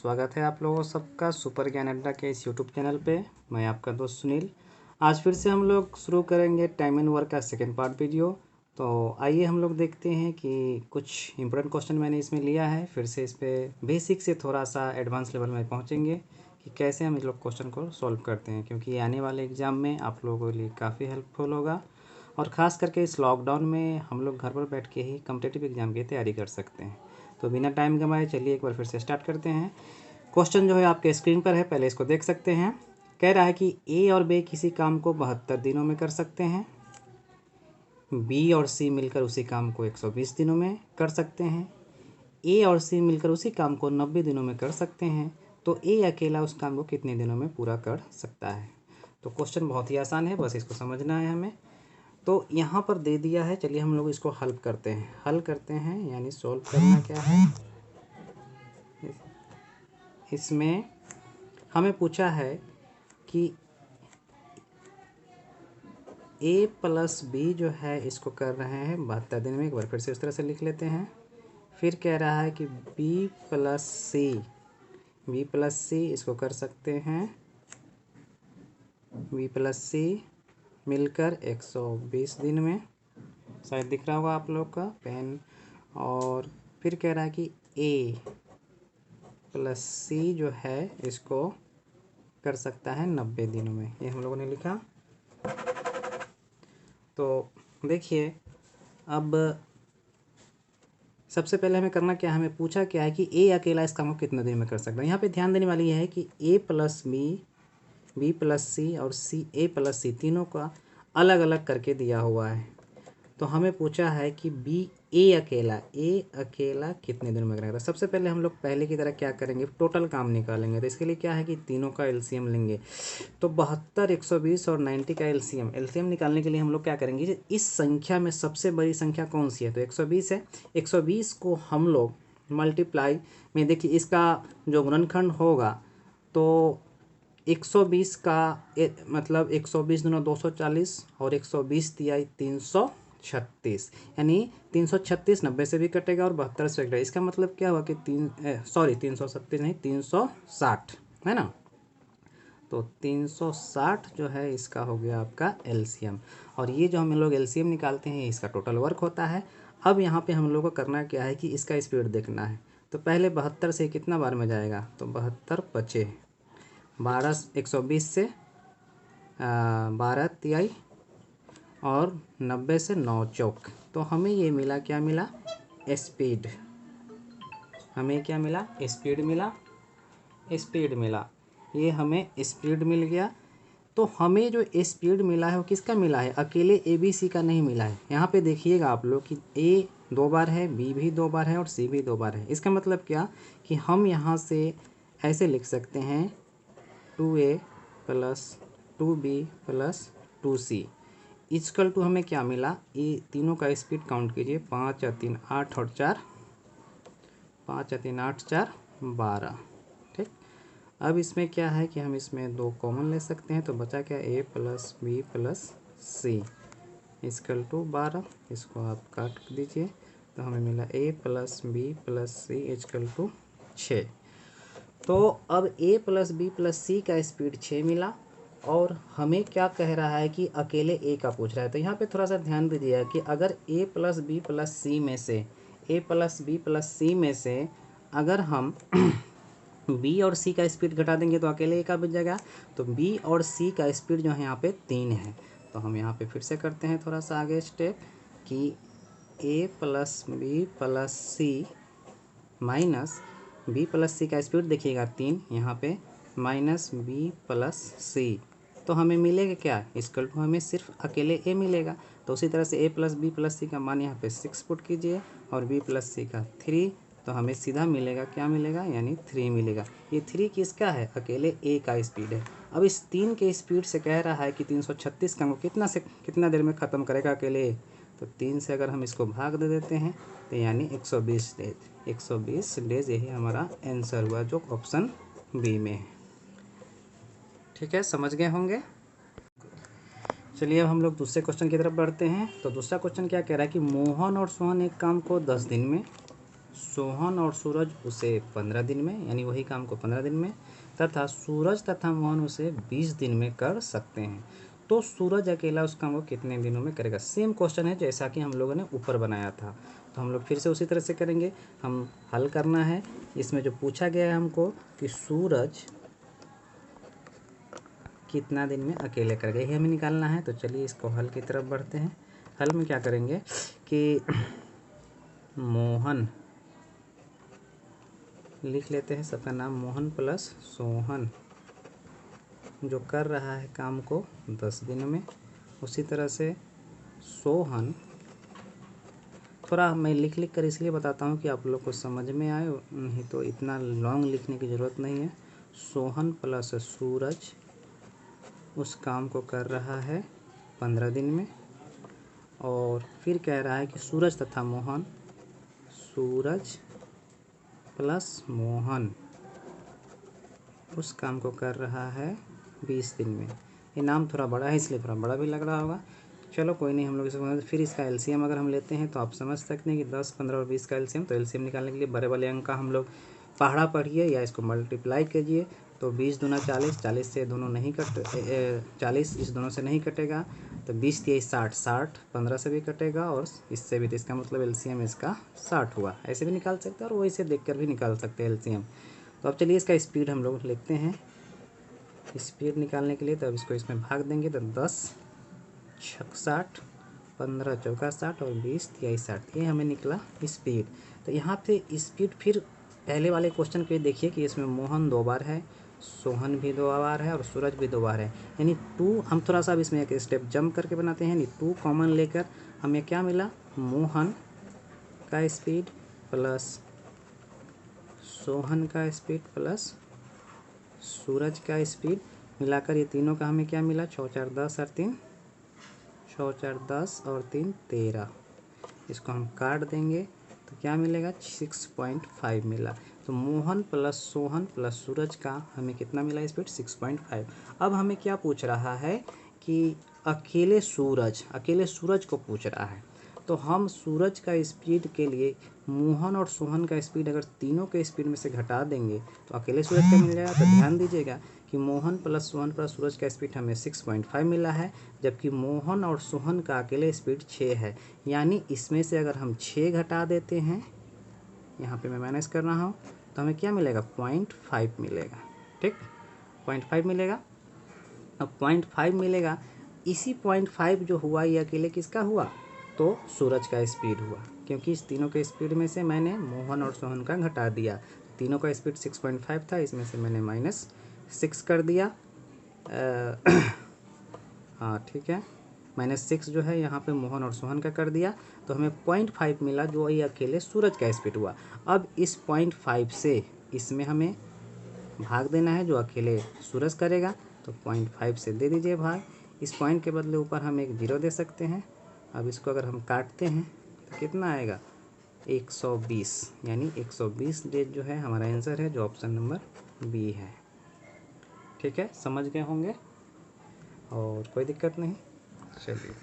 स्वागत है आप लोगों सबका सुपर ज्ञान अड्डा के इस यूट्यूब चैनल पे। मैं आपका दोस्त सुनील। आज फिर से हम लोग शुरू करेंगे टाइम एंड वर्क का सेकेंड पार्ट वीडियो। तो आइए हम लोग देखते हैं कि कुछ इंपॉर्टेंट क्वेश्चन मैंने इसमें लिया है। फिर से इस पर बेसिक से थोड़ा सा एडवांस लेवल में पहुँचेंगे कि कैसे हम इस लोग क्वेश्चन को सॉल्व करते हैं, क्योंकि आने वाले एग्ज़ाम में आप लोगों के लिए काफ़ी हेल्पफुल होगा। और ख़ास करके इस लॉकडाउन में हम लोग घर पर बैठ के ही कॉम्पिटिटिव एग्ज़ाम की तैयारी कर सकते हैं। तो बिना टाइम गंवाए चलिए एक बार फिर से स्टार्ट करते हैं। क्वेश्चन जो है आपके स्क्रीन पर है, पहले इसको देख सकते हैं। कह रहा है कि ए और बी किसी काम को 72 दिनों में कर सकते हैं, बी और सी मिलकर उसी काम को 120 दिनों में कर सकते हैं, ए और सी मिलकर उसी काम को 90 दिनों में कर सकते हैं। तो ए अकेला उस काम को कितने दिनों में पूरा कर सकता है। तो क्वेश्चन बहुत ही आसान है, बस इसको समझना है हमें। तो यहाँ पर दे दिया है, चलिए हम लोग इसको हल करते हैं यानी सॉल्व करना क्या है। इसमें हमें पूछा है कि ए प्लस बी जो है इसको कर रहे हैं 72 दिन में। एक बार फिर से इस तरह से लिख लेते हैं। फिर कह रहा है कि बी प्लस सी इसको कर सकते हैं, बी प्लस सी मिलकर 120 दिन में। शायद दिख रहा होगा आप लोग का पेन। और फिर कह रहा है कि ए प्लस सी जो है इसको कर सकता है 90 दिनों में। ये हम लोगों ने लिखा। तो देखिए, अब सबसे पहले हमें करना क्या है, हमें पूछा क्या है कि ए अकेला इस काम को कितने दिन में कर सकता है। यहाँ पे ध्यान देने वाली यह है कि ए प्लस बी प्लस सी और ए प्लस सी तीनों का अलग अलग करके दिया हुआ है। तो हमें पूछा है कि ए अकेला कितने दिन में करेगा। तो सबसे पहले हम लोग पहले की तरह क्या करेंगे, टोटल काम निकालेंगे। तो इसके लिए क्या है कि तीनों का एलसीएम लेंगे। तो 72, 120 और 90 का एलसीएम निकालने के लिए हम लोग क्या करेंगे, इस संख्या में सबसे बड़ी संख्या कौन सी है, तो 120 है। 120 को हम लोग मल्टीप्लाई में, देखिए इसका जो गुणनखंड होगा तो 120 का मतलब 120 दूना 240 और 120 दिया 336, यानी 336 90 से भी कटेगा और 72 से कटेगा। इसका मतलब क्या हुआ कि 337 नहीं 360 है ना। तो 360 जो है इसका हो गया आपका एलसीएम। और ये जो हम लोग एलसीएम निकालते हैं इसका टोटल वर्क होता है। अब यहाँ पे हम लोग को करना क्या है कि इसका स्पीड देखना है। तो पहले 72 से कितना बार में जाएगा, तो 72 बचे 12, 120 से 12 तिहाई और 90 से 9 चौक। तो हमें ये मिला, क्या मिला, स्पीड। हमें क्या मिला, स्पीड मिला। ये हमें स्पीड मिल गया। तो हमें जो स्पीड मिला है वो किसका मिला है, अकेले ए बी सी का नहीं मिला है। यहाँ पे देखिएगा आप लोग कि ए 2 बार है, बी भी 2 बार है और सी भी 2 बार है। इसका मतलब क्या कि हम यहाँ से ऐसे लिख सकते हैं 2A plus 2B plus 2C equal to हमें क्या मिला, ये तीनों का स्पीड काउंट कीजिए, 5 या 3 8 और 4, 5 या 3 8 4 12। ठीक, अब इसमें क्या है कि हम इसमें 2 कॉमन ले सकते हैं। तो बचा क्या, A plus B plus C equal to 12। इसको आप काट दीजिए तो हमें मिला A plus B plus C equal to 6। तो अब A plus B plus C का स्पीड 6 मिला और हमें क्या कह रहा है कि अकेले A का पूछ रहा है। तो यहाँ पे थोड़ा सा ध्यान दीजिएगा कि अगर A प्लस बी प्लस सी में से अगर हम B और C का स्पीड घटा देंगे तो अकेले A का बच जाएगा। तो B और C का स्पीड जो है यहाँ पे 3 है। तो हम यहाँ पे फिर से करते हैं थोड़ा सा आगे स्टेप कि A plus B plus C minus B plus C का स्पीड देखिएगा 3 यहाँ पे, माइनस बी प्लस सी। तो हमें मिलेगा क्या, इसकल टू हमें सिर्फ अकेले ए मिलेगा। तो उसी तरह से ए प्लस बी प्लस सी का मान यहाँ पे 6 पुट कीजिए और बी प्लस सी का 3। तो हमें सीधा मिलेगा, क्या मिलेगा, यानी 3 मिलेगा। ये 3 किसका है, अकेले ए का स्पीड है। अब इस 3 के स्पीड से कह रहा है कि 336 का कितना देर में ख़त्म करेगा अकेले ए। तो 3 से अगर हम इसको भाग दे देते हैं तो यानी 120 डेज, 120 डेज यही हमारा आंसर हुआ जो ऑप्शन बी में है। ठीक है, समझ गए होंगे। चलिए अब हम लोग दूसरे क्वेश्चन की तरफ बढ़ते हैं। तो दूसरा क्वेश्चन क्या कह रहा है कि मोहन और सोहन एक काम को 10 दिन में सोहन और सूरज उसे 15 दिन में, यानी वही काम को 15 दिन में, तथा सूरज तथा मोहन उसे 20 दिन में कर सकते हैं। तो सूरज अकेला उस काम को कितने दिनों में करेगा? सेम क्वेश्चन है जैसा कि हम लोगों ने ऊपर बनाया था, तो हम लोग फिर से उसी तरह से करेंगे। हम हल करना है। इसमें जो पूछा गया है हमको कि सूरज कितना दिन में अकेले करेगा, यही हमें निकालना है। तो चलिए इसको हल की तरफ बढ़ते हैं। हल में क्या करेंगे कि मोहन लिख लेते हैं, सबका नाम मोहन प्लस सोहन जो कर रहा है काम को 10 दिन में। उसी तरह से सोहन, थोड़ा मैं लिख लिख कर इसलिए बताता हूँ कि आप लोग को समझ में आए, नहीं तो इतना लॉन्ग लिखने की ज़रूरत नहीं है। सोहन प्लस सूरज उस काम को कर रहा है 15 दिन में। और फिर कह रहा है कि सूरज तथा मोहन, सूरज प्लस मोहन उस काम को कर रहा है 20 दिन में। ये नाम थोड़ा बड़ा है इसलिए थोड़ा बड़ा भी लग रहा होगा। चलो कोई नहीं, हम लोग इसको फिर इसका एलसीएम अगर हम लेते हैं तो आप समझ सकते हैं कि 10, 15 और 20 का एलसीएम। तो एलसीएम निकालने के लिए बड़े वाले अंक का हम लोग पहाड़ा पढ़िए या इसको मल्टीप्लाई कीजिए। तो 20 दूना 40, 40 से दोनों नहीं 40 इस दोनों से नहीं कटेगा, तो 20 3 60, 60 15 से भी कटेगा और इससे भी, तो इसका मतलब एलसीएम इसका 60 हुआ। ऐसे भी निकाल सकते हैं और वैसे देख कर भी निकाल सकते हैं एलसीएम। तो अब चलिए इसका स्पीड हम लोग लिखते हैं। स्पीड निकालने के लिए तो अब इसको इसमें भाग देंगे, तो 10 छक 60, 15 चौका 60 और 20 तिहाई 60, ये हमें निकला स्पीड। तो यहाँ पे स्पीड फिर पहले वाले क्वेश्चन पे देखिए कि इसमें मोहन 2 बार है, सोहन भी 2 बार है और सूरज भी 2 बार है, यानी 2। हम थोड़ा सा अब इसमें एक स्टेप जंप करके बनाते हैं, यानी 2 कॉमन लेकर हमें क्या मिला? मोहन का स्पीड प्लस सोहन का स्पीड प्लस सूरज का स्पीड मिलाकर ये तीनों का हमें क्या मिला? 6 4 10 और 3 6 4 10 और 3 13। इसको हम काट देंगे तो क्या मिलेगा? 6.5 मिला। तो मोहन प्लस सोहन प्लस सूरज का हमें कितना मिला स्पीड? 6.5। अब हमें क्या पूछ रहा है कि अकेले सूरज को पूछ रहा है। तो हम सूरज का स्पीड के लिए मोहन और सोहन का स्पीड अगर तीनों के स्पीड में से घटा देंगे तो अकेले सूरज का मिल जाएगा। तो ध्यान दीजिएगा कि मोहन प्लस सोहन प्लस सूरज का स्पीड हमें 6.5 मिला है, जबकि मोहन और सोहन का अकेले स्पीड 6 है। यानी इसमें से अगर हम 6 घटा देते हैं, यहाँ पे मैं माइनस कर रहा हूँ, तो हमें क्या मिलेगा? 0.5 मिलेगा। ठीक, 0.5 मिलेगा। अब 0.5 मिलेगा, इसी 0.5 जो हुआ ये अकेले किसका हुआ? तो सूरज का स्पीड हुआ, क्योंकि इस तीनों के स्पीड में से मैंने मोहन और सोहन का घटा दिया। तीनों का स्पीड 6.5 था, इसमें से मैंने -6 कर दिया। हाँ ठीक है, -6 जो है यहाँ पे मोहन और सोहन का कर दिया, तो हमें 0.5 मिला जो ये अकेले सूरज का स्पीड हुआ। अब इस 0.5 से इसमें हमें भाग देना है जो अकेले सूरज करेगा, तो 0.5 से दे दीजिए भाग। इस पॉइंट के बदले ऊपर हम एक 0 दे सकते हैं। अब इसको अगर हम काटते हैं तो कितना आएगा? 120, यानी 120 डेज जो है हमारा आंसर है, जो ऑप्शन नंबर बी है। ठीक है, समझ गए होंगे और कोई दिक्कत नहीं। चलिए।